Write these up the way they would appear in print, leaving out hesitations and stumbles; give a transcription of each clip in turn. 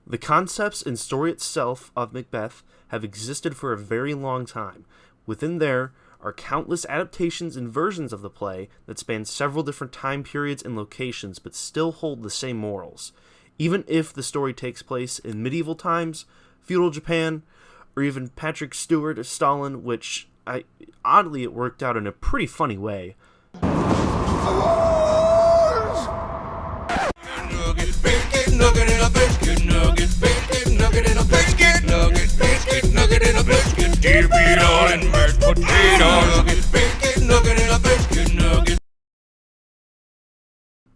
The concepts and story itself of Macbeth have existed for a very long time. Within there are countless adaptations and versions of the play that span several different time periods and locations but still hold the same morals. Even if the story takes place in medieval times, feudal Japan, or even Patrick Stewart as Stalin, which oddly it worked out in a pretty funny way.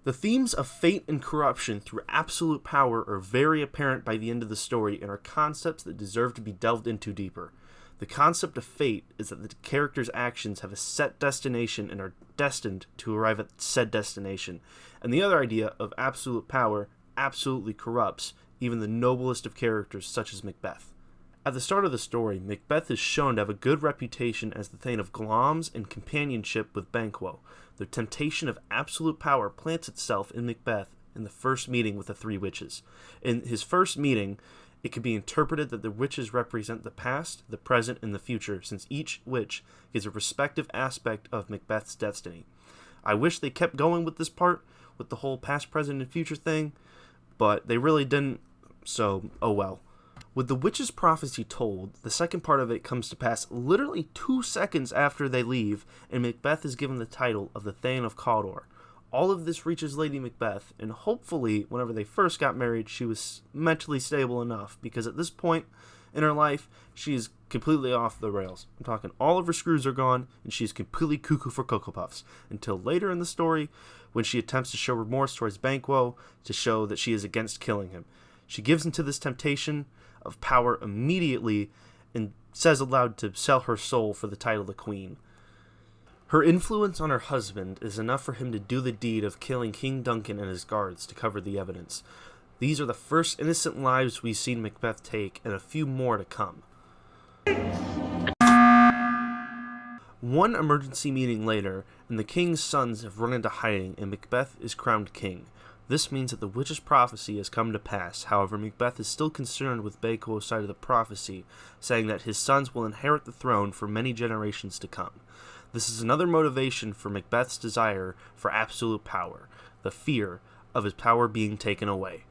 The themes of fate and corruption through absolute power are very apparent by the end of the story and are concepts that deserve to be delved into deeper. The concept of fate is that the character's actions have a set destination and are destined to arrive at said destination, and the other idea of absolute power absolutely corrupts even the noblest of characters such as Macbeth. At the start of the story, Macbeth is shown to have a good reputation as the thane of glamis and companionship with Banquo. The temptation of absolute power plants itself in Macbeth in the first meeting with the three witches. In his first meeting, it can be interpreted that the witches represent the past, the present, and the future, since each witch gives a respective aspect of Macbeth's destiny. I wish they kept going with this part, with the whole past, present, and future thing, but they really didn't, so oh well. With the witch's prophecy told, the second part of it comes to pass literally 2 seconds after they leave, and Macbeth is given the title of the Thane of Cawdor. All of this reaches Lady Macbeth, and hopefully, whenever they first got married, she was mentally stable enough, because at this point in her life, she is completely off the rails. I'm talking all of her screws are gone, and she's completely cuckoo for Cocoa Puffs, until later in the story, when she attempts to show remorse towards Banquo to show that she is against killing him. She gives into this temptation of power immediately and says aloud to sell her soul for the title of queen. Her influence on her husband is enough for him to do the deed of killing King Duncan and his guards to cover the evidence. These are the first innocent lives we've seen Macbeth take, and a few more to come. One emergency meeting later, and the king's sons have run into hiding, and Macbeth is crowned king. This means that the witch's prophecy has come to pass. However, Macbeth is still concerned with Banquo's side of the prophecy, saying that his sons will inherit the throne for many generations to come. This is another motivation for Macbeth's desire for absolute power, the fear of his power being taken away.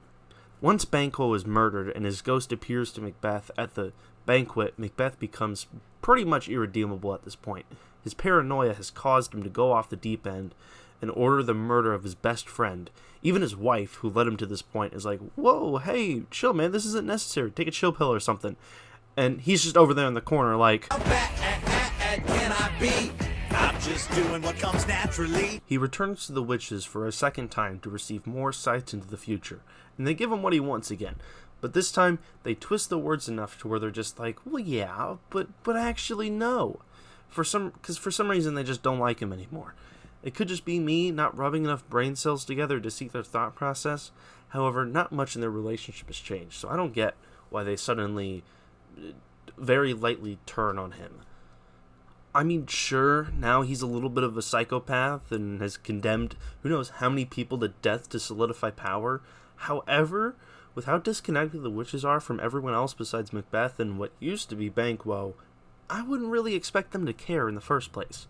Once Banquo is murdered and his ghost appears to Macbeth at the banquet, Macbeth becomes pretty much irredeemable at this point. His paranoia has caused him to go off the deep end and order the murder of his best friend. Even his wife, who led him to this point, is like, whoa, hey, chill, man, this isn't necessary. Take a chill pill or something. And he's just over there in the corner like, how bad can I be? I'm just doing what comes naturally. He returns to the witches for a second time to receive more sights into the future, and they give him what he wants again. But this time, they twist the words enough to where they're just like, well, yeah, but actually no. Because for some reason, they just don't like him anymore. It could just be me not rubbing enough brain cells together to see their thought process. However, not much in their relationship has changed, so I don't get why they suddenly very lightly turn on him. I mean, sure, now he's a little bit of a psychopath and has condemned who knows how many people to death to solidify power. However, with how disconnected the witches are from everyone else besides Macbeth and what used to be Banquo, I wouldn't really expect them to care in the first place.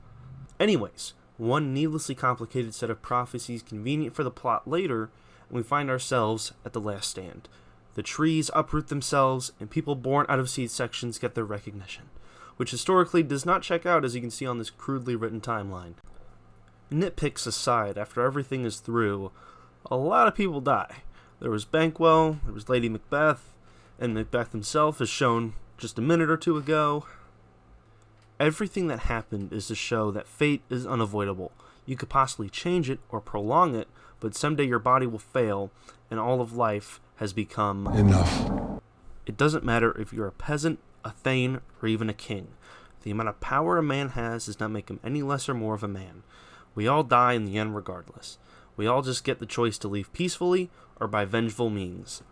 Anyways, one needlessly complicated set of prophecies convenient for the plot later, and we find ourselves at the last stand. The trees uproot themselves, and people born out of seed sections get their recognition, which historically does not check out, as you can see on this crudely written timeline. Nitpicks aside, after everything is through, a lot of people die. There was Banquo, there was Lady Macbeth, and Macbeth himself, as shown just a minute or two ago. Everything that happened is to show that fate is unavoidable. You could possibly change it or prolong it, but someday your body will fail, and all of life has become enough. It doesn't matter if you're a peasant, a thane, or even a king. The amount of power a man has does not make him any less or more of a man. We all die in the end regardless. We all just get the choice to leave peacefully or by vengeful means.